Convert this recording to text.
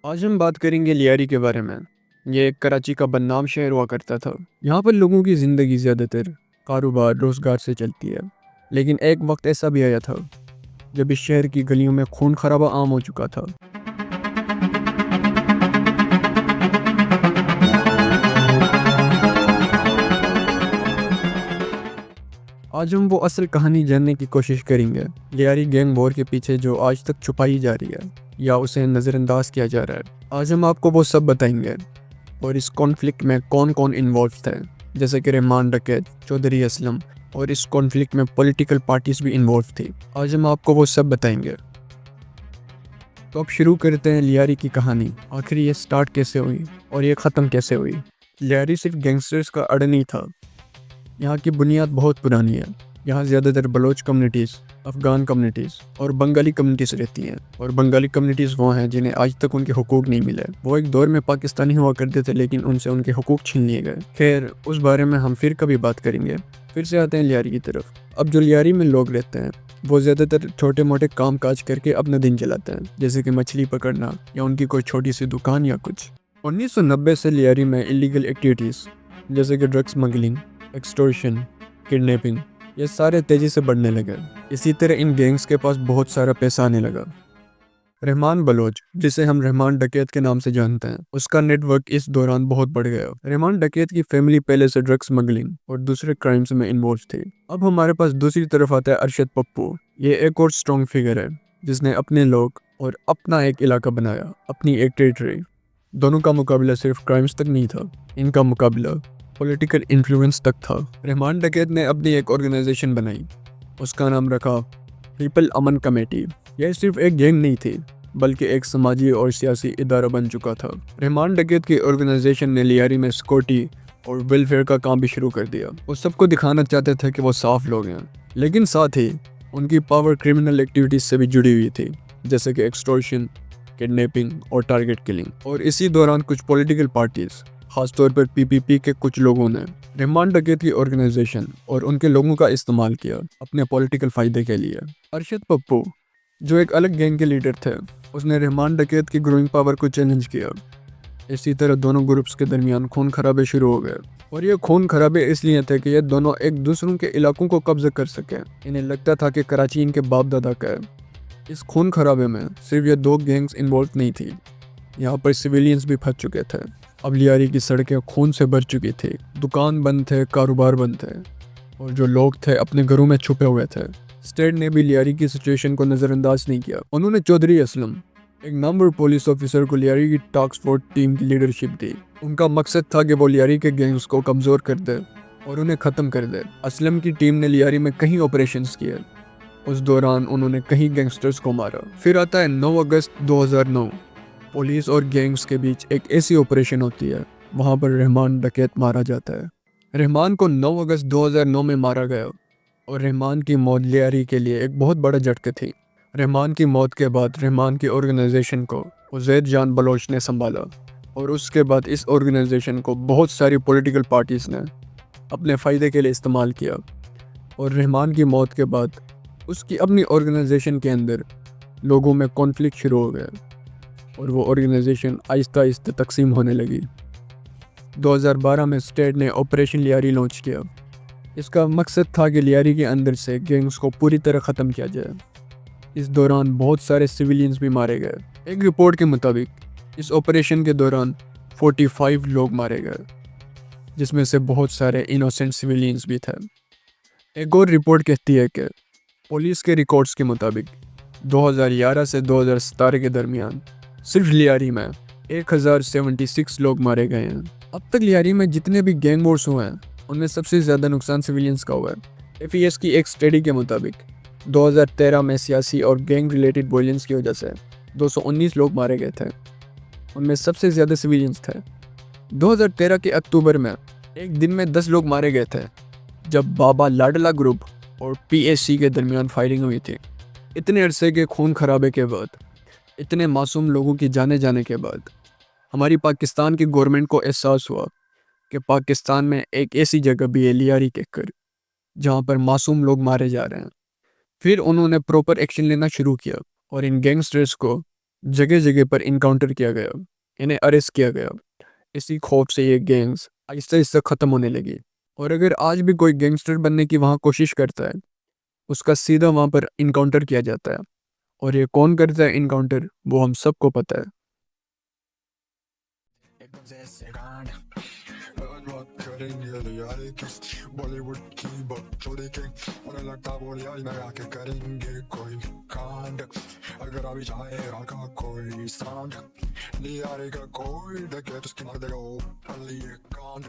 आज हम बात करेंगे लियारी के बारे में। ये एक कराची का बदनाम शहर हुआ करता था। यहाँ पर लोगों की ज़िंदगी ज़्यादातर कारोबार रोज़गार से चलती है। लेकिन एक वक्त ऐसा भी आया था जब इस शहर की गलियों में खून खराबा आम हो चुका था। आज हम वो असल कहानी जानने की कोशिश करेंगे। लियारी गैंग वॉर के पीछे जो आज तक छुपाई जा रही है या उसे नज़रअंदाज किया जा रहा है। आज हम आपको वो सब बताएंगे और इस कॉन्फ्लिक्ट में कौन कौन इन्वॉल्व थे, जैसे कि रहमान डकैत, चौधरी असलम, और इस कॉन्फ्लिक्ट में पॉलिटिकल पार्टीज भी इन्वॉल्व थी। आज हम आपको वो सब बताएंगे। तो अब शुरू करते हैं लियारी की कहानी। आखिर ये स्टार्ट कैसे हुई और ये ख़त्म कैसे हुई। लियारी सिर्फ गैंगस्टर्स का अड्डा नहीं था। यहाँ की बुनियाद बहुत पुरानी है। यहाँ ज़्यादातर बलोच कम्युनिटीज़, अफ़गान कम्युनिटीज़ और बंगाली कम्युनिटीज़ रहती हैं। और बंगाली कम्युनिटीज़ वो हैं जिन्हें आज तक उनके हुकूक नहीं मिले। वो एक दौर में पाकिस्तानी हुआ करते थे, लेकिन उनसे उनके हुकूक छीन लिए गए। खैर, उस बारे में हम फिर कभी बात करेंगे। फिर से आते हैं लियारी की तरफ। अब जो लियारी में लोग रहते हैं वो ज़्यादातर छोटे मोटे काम काज करके अपना दिन चलाते हैं, जैसे कि मछली पकड़ना या उनकी कोई छोटी सी दुकान या कुछ। 1990 से लियारी में इलीगल एक्टिविटीज़ जैसे कि ड्रग स्मगलिंग, एक्सटॉर्शन, किडनैपिंग, ये सारे तेज़ी से बढ़ने लगे। इसी तरह इन गैंग्स के पास बहुत सारा पैसा आने लगा। रहमान बलोच, जिसे हम रहमान डकैत के नाम से जानते हैं, उसका नेटवर्क इस दौरान बहुत बढ़ गया। रहमान डकैत की फैमिली पहले से ड्रग स्मगलिंग और दूसरे क्राइम्स में इन्वॉल्व थी। अब हमारे पास दूसरी तरफ आता है अरशद पप्पू। ये एक और स्ट्रॉन्ग फिगर है जिसने अपने लोग और अपना एक इलाका बनाया, अपनी एक टेरिटरी। दोनों का मुकाबला सिर्फ क्राइम्स तक नहीं था, इनका मुकाबला पॉलिटिकल इन्फ्लुएंस तक था। रहमान डकैत ने अपनी एक ऑर्गेनाइजेशन बनाई, उसका नाम रखा पीपल अमन कमेटी। यह सिर्फ एक गैंग नहीं थी, बल्कि एक समाजी और सियासी इदारा बन चुका था। रहमान डकैत की ऑर्गेनाइजेशन ने लियारी में सिक्योरिटी और वेलफेयर का काम भी शुरू कर दिया। वो सबको दिखाना चाहते थे कि वो साफ लोग हैं, लेकिन साथ ही उनकी पावर क्रिमिनल एक्टिविटीज से भी जुड़ी हुई थी, जैसे कि एक्सटॉर्शन, किडनैपिंग और टारगेट किलिंग। और इसी दौरान कुछ पॉलिटिकल पार्टीज, खासतौर पर पीपीपी के कुछ लोगों ने रहमान डकैत की ऑर्गेनाइजेशन और उनके लोगों का इस्तेमाल किया अपने पॉलिटिकल फायदे के लिए। अरशद पप्पू, जो एक अलग गैंग के लीडर थे, उसने रहमान डकैत की ग्रोइंग पावर को चैलेंज किया। इसी तरह दोनों ग्रुप्स के दरमियान खून खराबे शुरू हो गए। और ये खून खराबे इसलिए थे कि ये दोनों एक दूसरों के इलाकों को कब्जा कर सके। इन्हें लगता था कि कराची इनके बाप दादा का है। इस खून खराबे में सिर्फ ये दो गैंग्स इन्वॉल्व नहीं थी, यहाँ पर सिविलियंस भी फंस चुके थे। अब लियारी की सड़कें खून से भर चुकी थी, दुकान बंद थे, कारोबार बंद थे, और जो लोग थे अपने घरों में छुपे हुए थे। स्टेट ने भी लियारी की सिचुएशन को नज़रअंदाज नहीं किया। उन्होंने चौधरी असलम, एक नंबर पुलिस ऑफिसर को लियारी की टास्क फोर्स टीम की लीडरशिप दी। उनका मकसद था कि वो लियारी के गैंग्स को कमज़ोर कर दे और उन्हें ख़त्म कर दे। असलम की टीम ने लियारी में कई ऑपरेशंस किए। उस दौरान उन्होंने कई गैंगस्टर्स को मारा। फिर आता है 9 अगस्त 2009। पुलिस और गैंग्स के बीच एक ऐसी ऑपरेशन होती है, वहाँ पर रहमान डकैत मारा जाता है। रहमान को 9 अगस्त 2009 में मारा गया और रहमान की मौत लियारी के लिए एक बहुत बड़ा झटका थी। रहमान की मौत के बाद रहमान की ऑर्गेनाइजेशन को उज़ैर जान बलोच ने संभाला, और उसके बाद इस ऑर्गेनाइजेशन को बहुत सारी पॉलिटिकल पार्टीज़ ने अपने फ़ायदे के लिए इस्तेमाल किया। और रहमान की मौत के बाद उसकी अपनी ऑर्गेनाइजेशन के अंदर लोगों में कॉन्फ्लिक्ट शुरू हो गया और वो ऑर्गेनाइजेशन आहिस्ता आहिस्ता तकसीम होने लगी। 2012 में स्टेट ने ऑपरेशन लियारी लॉन्च किया। इसका मकसद था कि लियारी के अंदर से गैंग्स को पूरी तरह ख़त्म किया जाए। इस दौरान बहुत सारे सिविलियंस भी मारे गए। एक रिपोर्ट के मुताबिक इस ऑपरेशन के दौरान 45 लोग मारे गए, जिसमें से बहुत सारे इनोसेंट सिविलियंस भी थे। एक और रिपोर्ट कहती है कि पुलिस के रिकॉर्ड्स के मुताबिक 2011 से 2017 के दरमियान सिर्फ लियारी में 1076 लोग मारे गए हैं। अब तक लियारी में जितने भी गैंग वॉर्स हुए हैं, उनमें सबसे ज़्यादा नुकसान सिविलियंस का हुआ है। FES की एक स्टडी के मुताबिक 2013 में सियासी और गैंग रिलेटेड वायलेंस की वजह से 219 लोग मारे गए थे, उनमें सबसे ज़्यादा सिविलियंस थे। 2013 के अक्टूबर में एक दिन में 10 लोग मारे गए थे, जब बाबा लाडला ग्रुप और PSC के दरमियान फायरिंग हुई थी। इतने अरसे के खून खराबे के बाद, इतने मासूम लोगों की जाने जाने के बाद, हमारी पाकिस्तान की गवर्नमेंट को एहसास हुआ कि पाकिस्तान में एक ऐसी जगह भी है, लियारी के कर, जहाँ पर मासूम लोग मारे जा रहे हैं। फिर उन्होंने प्रॉपर एक्शन लेना शुरू किया और इन गैंगस्टर्स को जगह जगह पर इनकाउंटर किया गया, इन्हें अरेस्ट किया गया। इसी खौफ से ये गैंग्स आहिस्ता आहिस्ता ख़त्म होने लगी। और अगर आज भी कोई गैंगस्टर बनने की वहाँ कोशिश करता है, उसका सीधा वहाँ पर इनकाउंटर किया जाता है। और ये कौन करता है इनकाउंटर, वो हम सबको पता है। एकदम से ऐसे कांड आज बात करेंगे रियलिटी की बॉलीवुड की बकचोदी की उन्हें लगता बोली आज मैं आके करेंगे कोई कांड अगर अभी चाहेगा का कोई सांड नहीं आ रहेगा कोई देखे तो उसकी मार देगा वो पल्ली ये कांड